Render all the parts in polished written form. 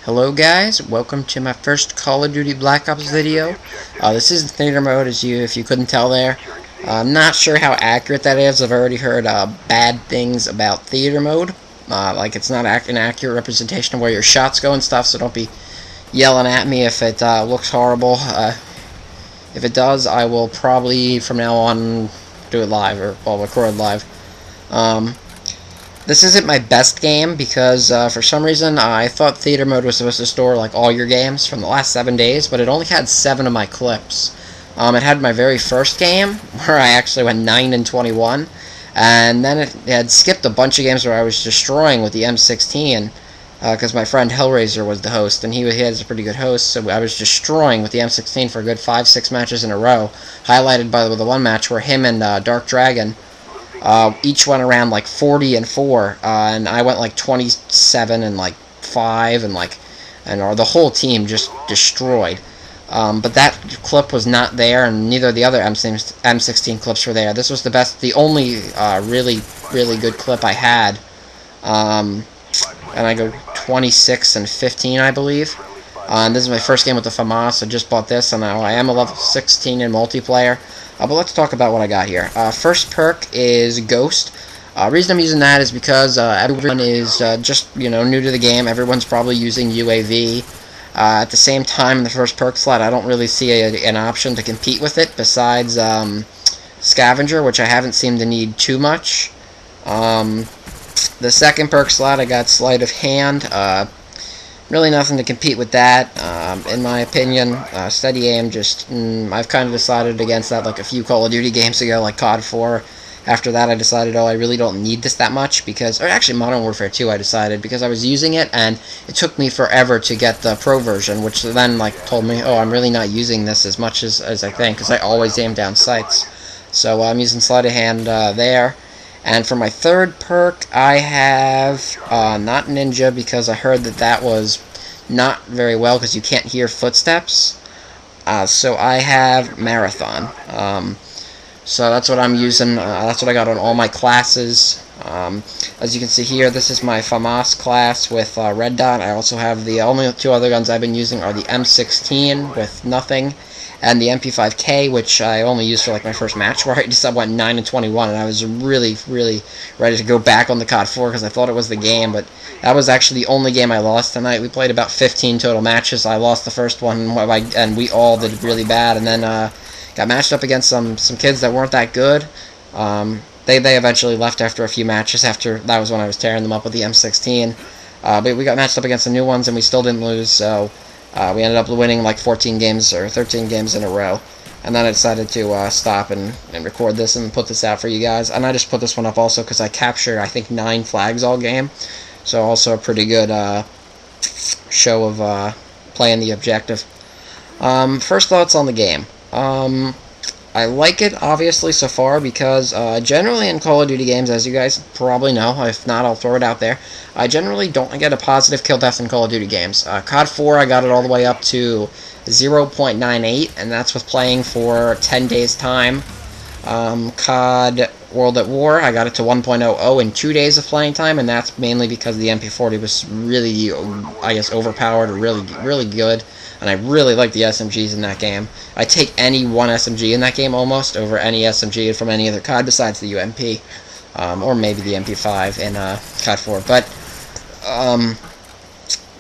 Hello guys, welcome to my first Call of Duty Black Ops video. This is the theater mode, if you couldn't tell there. I'm not sure how accurate that is. I've already heard bad things about theater mode. Like it's not an accurate representation of where your shots go and stuff, so don't be yelling at me if it looks horrible. If it does, I will probably from now on do it live, or well, record live. This isn't my best game because for some reason I thought theater mode was supposed to store like all your games from the last 7 days, but it only had 7 of my clips. It had my very first game where I actually went 9-21, and then it had skipped a bunch of games where I was destroying with the M16 because my friend Hellraiser was the host, and he has a pretty good host, so I was destroying with the M16 for a good 5-6 matches in a row, highlighted by the one match where him and Dark Dragon each went around like 40-4, and I went like 27-5, and the whole team just destroyed. But that clip was not there, and neither of the other M16 clips were there. This was the only really good clip I had, and I go 26-15, I believe. And this is my first game with the FAMAS. I just bought this, and I am a level 16 in multiplayer. But let's talk about what I got here. First perk is Ghost. Reason I'm using that is because everyone is just new to the game. Everyone's probably using UAV. At the same time, in the first perk slot, I don't really see an option to compete with it besides Scavenger, which I haven't seemed to need too much. The second perk slot, I got Sleight of Hand. Really nothing to compete with that, in my opinion. Steady aim, I've kind of decided against that like a few Call of Duty games ago, like COD 4. After that, I decided, I really don't need this that much, or actually Modern Warfare 2, I decided, because I was using it, and it took me forever to get the Pro version, which then, told me, I'm really not using this as much as I think, because I always aim down sights. So I'm using Sleight of Hand there. And for my third perk, I have not Ninja, because I heard that was not very well, because you can't hear footsteps. So I have Marathon. So that's what I'm using. That's what I got on all my classes. As you can see here, this is my FAMAS class with Red Dot. I also have the only 2 other guns I've been using are the M16 with nothing, and the MP5K, which I only used for my first match, where I went 9-21, and I was really ready to go back on the COD 4 because I thought it was the game, but that was actually the only game I lost tonight. We played about 15 total matches. I lost the first one, and we all did really bad, and then got matched up against some kids that weren't that good. They eventually left after a few matches. After that was when I was tearing them up with the M16. But we got matched up against some new ones, and we still didn't lose, so we ended up winning 14 games or 13 games in a row. And then I decided to stop and record this and put this out for you guys. And I just put this one up also because I captured, I think, 9 flags all game. So also a pretty good show of playing the objective. First thoughts on the game. I like it, obviously, so far, because generally in Call of Duty games, as you guys probably know, if not, I'll throw it out there, I generally don't get a positive kill death in Call of Duty games. COD 4, I got it all the way up to 0.98, and that's with playing for 10 days' time. COD World at War, I got it to 1.00 in 2 days of playing time, and that's mainly because the MP40 was really, I guess, overpowered or really good. And I really like the SMGs in that game. I take any one SMG in that game almost over any SMG from any other COD besides the UMP. Or maybe the MP5 in COD 4. But,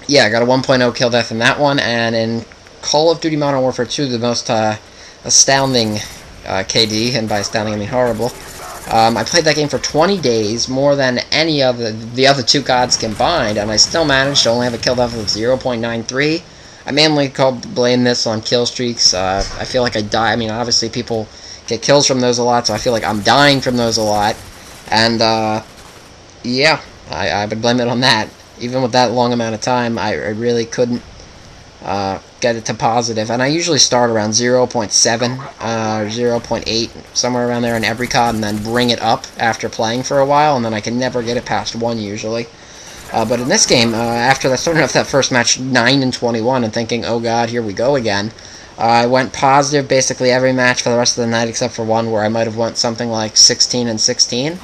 yeah, I got a 1.0 kill death in that one. And in Call of Duty Modern Warfare 2, the most astounding KD, and by astounding I mean horrible, I played that game for 20 days, more than any of the other 2 CODs combined, and I still managed to only have a kill death of 0.93. I mainly blame this on kill streaks. I feel like I die. I mean, obviously people get kills from those a lot, so I feel like I'm dying from those a lot. And, yeah, I would blame it on that. Even with that long amount of time, I really couldn't get it to positive. And I usually start around 0.7 or 0.8, somewhere around there in every COD, and then bring it up after playing for a while, and then I can never get it past 1 usually. But in this game, after starting off that first match 9-21 and thinking, oh god, here we go again, I went positive basically every match for the rest of the night except for one where I might have went something like 16-16.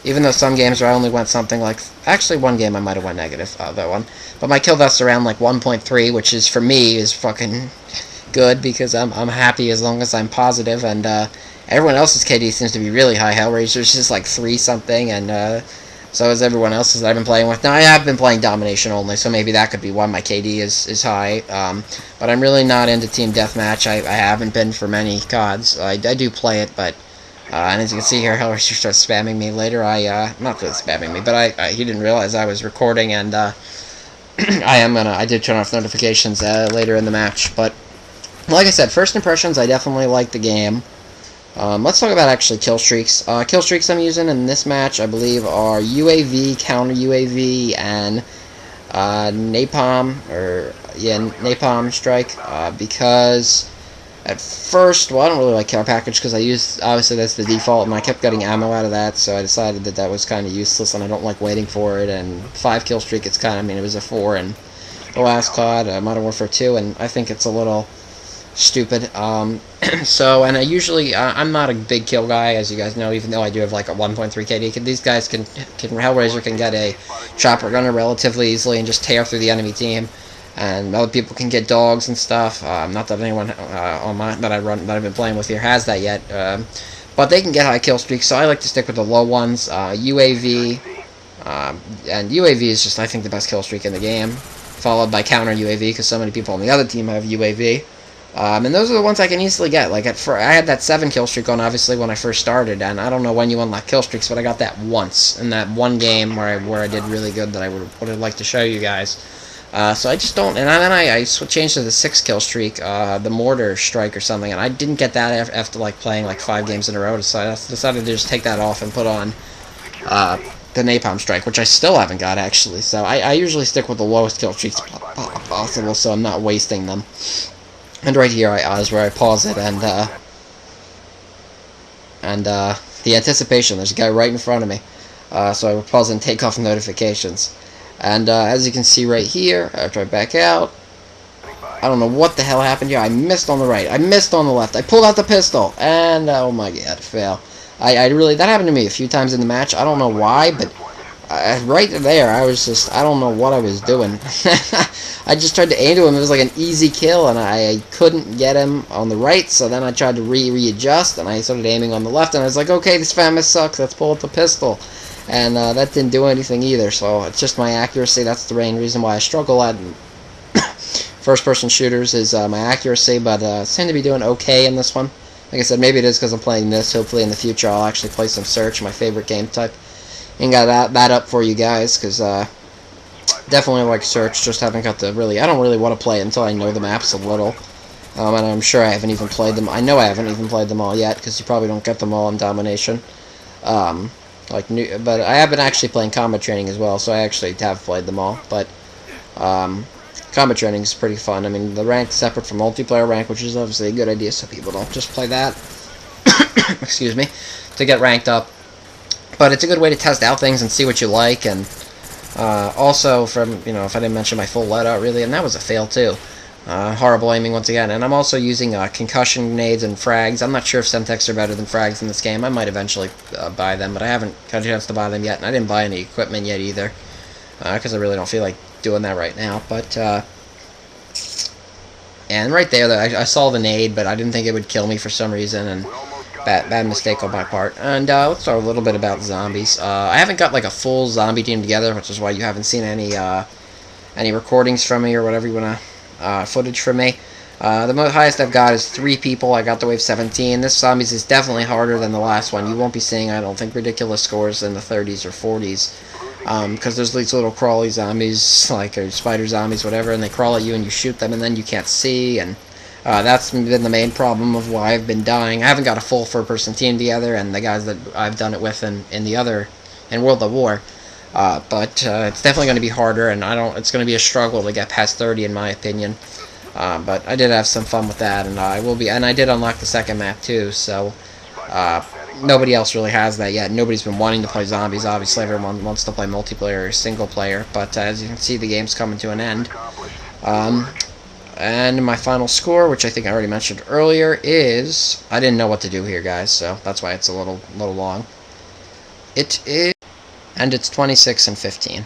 Even though some games where I only went something like Actually, one game I might have went negative, that one. But my kill death's around like 1.3, which is, for me, is fucking good, because I'm happy as long as I'm positive, and everyone else's KD seems to be really high. Hellraiser's just like 3-something, and so is everyone else's that I've been playing with. Now, I have been playing Domination only, so maybe that could be why my KD is high. But I'm really not into Team Deathmatch. I haven't been for many CODs. I do play it, but... and as you can see here, Hellraiser starts spamming me later. Not really spamming me, but he didn't realize I was recording, and I did turn off notifications later in the match. But, like I said, first impressions, I definitely like the game. Let's talk about actually kill streaks. Kill streaks I'm using in this match, I believe, are UAV, counter UAV, and napalm, napalm strike, because at first, well, I don't really like care package, because obviously that's the default, and I kept getting ammo out of that, so I decided that was kind of useless, and I don't like waiting for it, and 5 kill streak, it's kind of, it was a 4 in the last COD, Modern Warfare 2, and I think it's a little stupid. So, and I'm not a big kill guy, as you guys know, even though I do have like a 1.3 KD. These guys Hellraiser can get a chopper gunner relatively easily and just tear through the enemy team, and other people can get dogs and stuff. Not that anyone that I've been playing with here has that yet, but they can get high kill streaks, so I like to stick with the low ones. UAV, and UAV is just, I think, the best kill streak in the game, followed by counter UAV, because so many people on the other team have UAV. And those are the ones I can easily get. Like, I had that 7 kill streak on, obviously, when I first started, and I don't know when you unlock kill streaks, but I got that once, in that one game where I did really good that I would have liked to show you guys. So I just don't, and then I changed to the 6 kill streak, the mortar strike or something, and I didn't get that after, like, playing, like, 5 games in a row, so I decided to just take that off and put on, the napalm strike, which I still haven't got, actually. So I usually stick with the lowest kill streaks possible, so I'm not wasting them. And right here is where I pause it, and the anticipation, there's a guy right in front of me, so I will pause and take off notifications. And as you can see right here, after I back out, I don't know what the hell happened here. I missed on the right, I missed on the left, I pulled out the pistol, and oh my god, fail. That happened to me a few times in the match. I don't know why, but right there, I was just, I don't know what I was doing. I just tried to aim to him. It was like an easy kill, and I couldn't get him on the right, so then I tried to readjust, and I started aiming on the left, and I was like, okay, this FAMAS sucks, let's pull out the pistol. And that didn't do anything either, so it's just my accuracy. That's the main reason why I struggle at first-person shooters, is my accuracy, but I seem to be doing okay in this one. Like I said, maybe it is because I'm playing this. Hopefully in the future I'll actually play some Search, my favorite game type, and got that up for you guys, because definitely like Search, just haven't got the I don't really want to play it until I know the maps a little, and I'm sure I haven't even played them. I know I haven't even played them all yet, because you probably don't get them all in Domination. But I have been actually playing combat training as well, so I actually have played them all. But combat training is pretty fun. I mean, the rank's separate from multiplayer rank, which is obviously a good idea, so people don't just play that. Excuse me, to get ranked up. But it's a good way to test out things and see what you like, and also from, if I didn't mention my full loadout really, and that was a fail too. Horrible aiming once again, and I'm also using concussion grenades and frags. I'm not sure if Semtex are better than frags in this game. I might eventually buy them, but I haven't got a chance to buy them yet, and I didn't buy any equipment yet either, because I really don't feel like doing that right now. But and right there, I saw the nade, but I didn't think it would kill me for some reason, and bad mistake on my part. And let's talk a little bit about zombies. I haven't got like a full zombie team together, which is why you haven't seen any recordings from me or whatever you wanna. Footage from me. The highest I've got is 3 people. I got the wave 17. This zombies is definitely harder than the last one. You won't be seeing, I don't think, ridiculous scores in the 30s or 40s, because there's these little crawly zombies, like or spider zombies, whatever, and they crawl at you and you shoot them and then you can't see, and that's been the main problem of why I've been dying. I haven't got a full 4-person team together, and the guys that I've done it with in World at War. But it's definitely going to be harder, and it's going to be a struggle to get past 30 in my opinion. But I did have some fun with that, and I did unlock the second map too, so nobody else really has that yet. Nobody's been wanting to play zombies. Obviously everyone wants to play multiplayer or single player, but as you can see, the game's coming to an end. And my final score, which I think I already mentioned earlier, is, I didn't know what to do here, guys, so that's why it's a little long. It is, and it's 26 and 15.